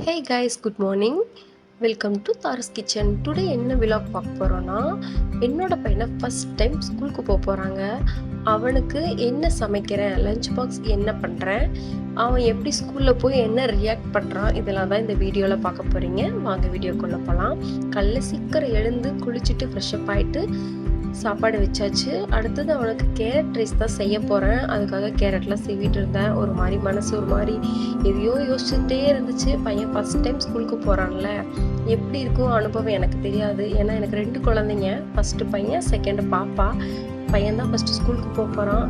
Hey guys, good morning. Welcome to Thara's kitchen. Today என்ன vlog பார்க்க போகிறோன்னா, என்னோட பையனை ஃபஸ்ட் டைம் ஸ்கூலுக்கு போகிறாங்க. அவனுக்கு என்ன சமைக்கிறேன், லஞ்ச் பாக்ஸ் என்ன பண்ணுறேன், அவன் எப்படி ஸ்கூலில் போய் என்ன ரியாக்ட் பண்ணுறான், இதெல்லாம் தான் இந்த வீடியோவில் பார்க்க போகிறீங்க. வாங்க வீடியோக்குள்ளே போகலாம். காலைல சீக்கிரம் எழுந்து குளிச்சுட்டு ஃப்ரெஷ்அப் ஆகிட்டு சாப்பாடு வச்சாச்சு. அடுத்தது அவனுக்கு கேரட் ரைஸ் தான் செய்ய போகிறேன். அதுக்காக கேரட்லாம் சீவிட்டு இருந்தேன். ஒரு மாதிரி மனசு ஒரு மாதிரி எதையோ யோசிச்சுட்டே இருந்துச்சு. பையன் ஃபஸ்ட் டைம் ஸ்கூலுக்கு போகிறான்ல, எப்படி இருக்கும் அனுபவம் எனக்கு தெரியாது. ஏன்னா எனக்கு 2 குழந்தைங்க. ஃபஸ்ட்டு பையன், செகண்டு பாப்பா. பையன் தான் ஃபஸ்ட்டு ஸ்கூலுக்கு போகிறான்.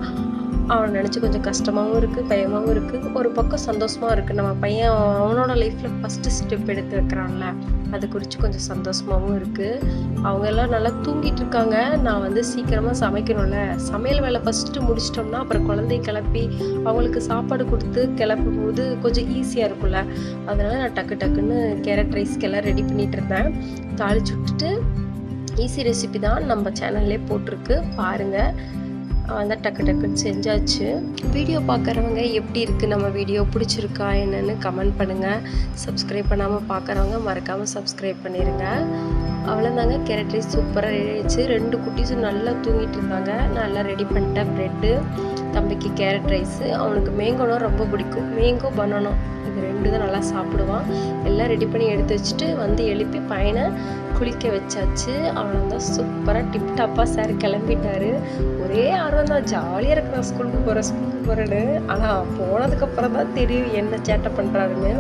அவனை நினச்சி கொஞ்சம் கஷ்டமாகவும் இருக்குது, பயமாகவும் இருக்குது. ஒரு பக்கம் சந்தோஷமாக இருக்குது. நம்ம பையன் அவனோட லைஃப்பில் ஃபஸ்ட்டு ஸ்டெப் எடுத்து வைக்கிறான்ல, அது குறித்து கொஞ்சம் சந்தோஷமாகவும் இருக்குது. அவங்க எல்லாம் நல்லா தூங்கிட்டு இருக்காங்க. நான் சீக்கிரமாக சமைக்கணும்ல, சமையல் வேலை ஃபஸ்ட்டு முடிச்சிட்டோம்னா அப்புறம் குழந்தைய கிளப்பி அவங்களுக்கு சாப்பாடு கொடுத்து கிளப்பும் போது கொஞ்சம் ஈஸியாக இருக்கும்ல. அதனால் நான் டக்குன்னு கேரட் ரைஸ்க்கெல்லாம் ரெடி பண்ணிகிட்டு இருந்தேன். தாளிச்சு விட்டுட்டு ஈஸி ரெசிபி தான், நம்ம சேனல்லே போட்டிருக்கு, பாருங்கள். அதான் டக்குன்னு செஞ்சாச்சு. வீடியோ பார்க்குறவங்க எப்படி இருக்குது, நம்ம வீடியோ பிடிச்சிருக்கா என்னென்னு கமெண்ட் பண்ணுங்கள். சப்ஸ்கிரைப் பண்ணாமல் பார்க்குறவங்க மறக்காமல் சப்ஸ்கிரைப் பண்ணிடுங்க. அவ்வளோதாங்க, கேரட் ரைஸ் சூப்பராக ரெடி ஆயிடுச்சு. 2 குட்டீஸும் நல்லா தூங்கிட்டு இருந்தாங்க. நல்லா ரெடி பண்ணிட்டேன். ப்ரெட்டு, தம்பிக்கு கேரட் ரைஸு, அவனுக்கு மேங்கோனா ரொம்ப பிடிக்கும். மேங்கோ பனானா இது 2 தான் நல்லா சாப்பிடுவான். எல்லாம் ரெடி பண்ணி எடுத்து வச்சுட்டு எழுப்பி பையனை குளிக்க வச்சாச்சு. அவ்வளோதான், சூப்பராக டிப்டாப்பாக சார் கிளம்பிட்டாரு. ஒரே ஆர்வம் தான், ஜாலியாக இருக்கிறான் ஸ்கூலுக்கு போகிறேன்னு. ஆனால் போனதுக்கப்புறம் தான் தெரியும் என்ன சேட்டை பண்ணுறாருன்னு.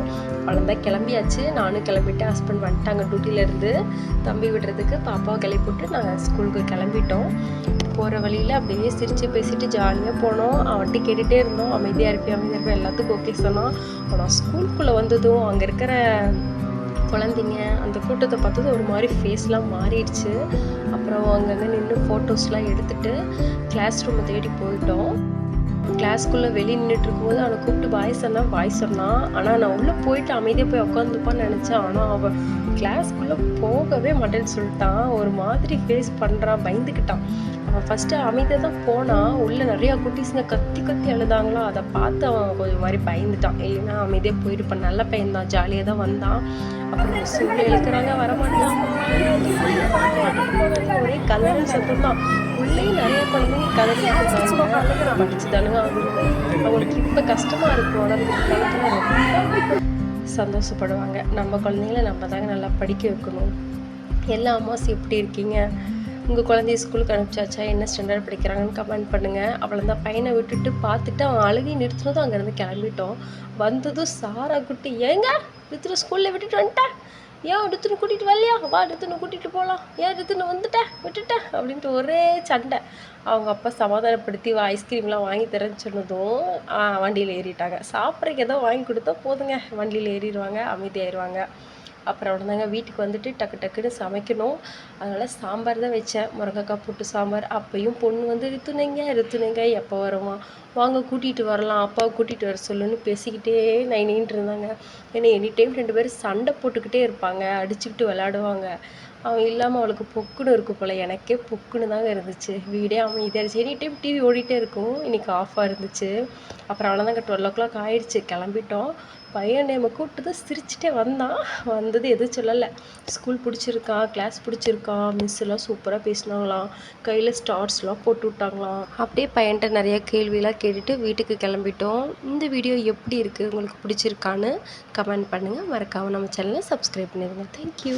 அவ்வளோதான், கிளம்பியாச்சு. நானும் கிளம்பிட்டேன். ஹஸ்பண்ட் வந்துட்டாங்க டியூட்டியிலேருந்து தம்பி விடுறதுக்கு. பாப்பாவை கிளப்பிவிட்டு நாங்கள் ஸ்கூலுக்கு கிளம்பிட்டோம். போகிற வழியில் அப்படியே சிரித்து பேசிட்டு ஜாலியாக போனோம். அவன்கிட்ட கேட்டுகிட்டே இருந்தோம், அமைதியாக இருப்பேன் எல்லாத்துக்கும் ஓகே சொன்னான். ஆனால் ஸ்கூலுக்குள்ளே வந்ததும் அங்கே இருக்கிற குழந்தைங்க அந்த கூட்டத்தை பார்த்தது ஒரு மாதிரி ஃபேஸ்லாம் மாறிடுச்சு. அப்புறம் அங்கங்கே நின்று ஃபோட்டோஸ்லாம் எடுத்துகிட்டு கிளாஸ் ரூமை தேடி போயிட்டோம். கிளாஸ்க்குள்ளே வெளியே நின்றுட்டு இருக்கும்போது அவனை கூப்பிட்டு பாய் சொன்னான். ஆனால் நான் உள்ளே போயிட்டு அமைதியாக போய் உட்காந்துப்பான்னு நினச்சேன். ஆனால் அவன் கிளாஸ்க்குள்ளே போகவே மாட்டேன்னு சொல்லிட்டான். ஒரு மாதிரி ஃபேஸ் பண்ணுறான், பயந்துக்கிட்டான். அவன் ஃபஸ்ட்டு அமைதியாக தான் போனான். உள்ளே நிறையா குட்டீஸுங்க கத்தி அழுதாங்களோ, அதை பார்த்து அவன் கொஞ்சம் மாதிரி பயந்துட்டான். இல்லைன்னா அமைதியாக போயிருப்பான். நல்ல பையன் தான், ஜாலியாக தான் வந்தான். அப்புறம் சூழ்நிலை இழுக்கிறாங்க, வரமாட்டான். ஒரே கலர் சத்தம் தான். உள்ளேயும் நிறைய குழந்தைங்க கலர் படிச்சு தானுங்க அவங்களுக்கு இப்போ கஷ்டமாக இருக்கும். ஆனால் சந்தோஷப்படுவாங்க. நம்ம குழந்தைங்கள நம்ம தாங்க நல்லா படிக்க வைக்கணும். எல்லா அம்மாஸ் எப்படி இருக்கீங்க? உங்கள் குழந்தைய ஸ்கூலுக்கு அனுப்பிச்சாச்சா? என்ன ஸ்டாண்டர்ட் படிக்கிறாங்கன்னு கமெண்ட் பண்ணுங்கள். அவ்வளோதான், பையனை விட்டுட்டு பார்த்துட்டு அவன் அழுகி நிறுத்தினதும் அங்கேருந்து கிளம்பிட்டோம். வந்ததும் சாரா குட்டி, ஏங்க ரித்துன்னு ஸ்கூலில் விட்டுட்டு வந்துட்டேன், ஏன் ரித்துன்னு கூட்டிகிட்டு வரலையா, வா ரித்துன்னு கூட்டிகிட்டு போகலாம், ஏன் ரித்துன்னு விட்டுட்டேன் அப்படின்ட்டு ஒரே சண்டை. அவங்க அப்பா சமாதானப்படுத்தி ஐஸ்கிரீம்லாம் வாங்கி தரேன்னு சொன்னதும் வண்டியில் ஏறிட்டாங்க. சாப்பிட்றதுக்கு ஏதோ வாங்கி கொடுத்தா போதுங்க, வண்டியில் ஏறிடுவாங்க, அமைதியாகிடுவாங்க. அப்புறம் அவ்வளோதாங்க, வீட்டுக்கு வந்துட்டு டக்குன்னு சமைக்கணும். அதனால் சாம்பார் தான் வச்சேன், முருங்கைக்காய் போட்டு சாம்பார். அப்பையும் பொண்ணு ரித்துனைங்க எப்போ வருவான், வாங்க கூட்டிகிட்டு வரலாம், அப்பாவை கூட்டிகிட்டு வர சொல்லுன்னு பேசிக்கிட்டே நைனின்ட்டு இருந்தாங்க. ஏன்னா எனி டைம் 2 பேரும் சண்டை போட்டுக்கிட்டே இருப்பாங்க, அடிச்சுக்கிட்டு விளையாடுவாங்க. அவன் இல்லாமல் அவளுக்கு பொக்குன்னு இருக்கும் போல். எனக்கே பொக்குன்னு தாங்க இருந்துச்சு. வீடே அமைதியாக இருந்துச்சு. எனி டைம் டிவி ஓடிட்டே இருக்கும். இன்றைக்கி ஆஃபாக இருந்துச்சு. அப்புறம் அவ்வளோதாங்க, 12 o'clock ஆகிடுச்சு, கிளம்பிட்டோம். பையன் நம்ம கூப்பிட்டு சிரிச்சுட்டே வந்தது எதுவும் சொல்லலை. ஸ்கூல் பிடிச்சிருக்கா, கிளாஸ் பிடிச்சிருக்கா, மிஸ் எல்லாம் சூப்பராக பேசினாங்களாம், கையில் ஸ்டார்ஸ்லாம் போட்டு விட்டாங்களாம். அப்படியே பையன்கிட்ட நிறைய கேள்வியெலாம் கேட்டுட்டு வீட்டுக்கு கிளம்பிட்டோம். இந்த வீடியோ எப்படி இருக்குது, உங்களுக்கு பிடிச்சிருக்கான்னு கமெண்ட் பண்ணுங்கள். மறக்காமல் நம்ம சேனலை சப்ஸ்கிரைப் பண்ணிடுங்க. தேங்க்யூ.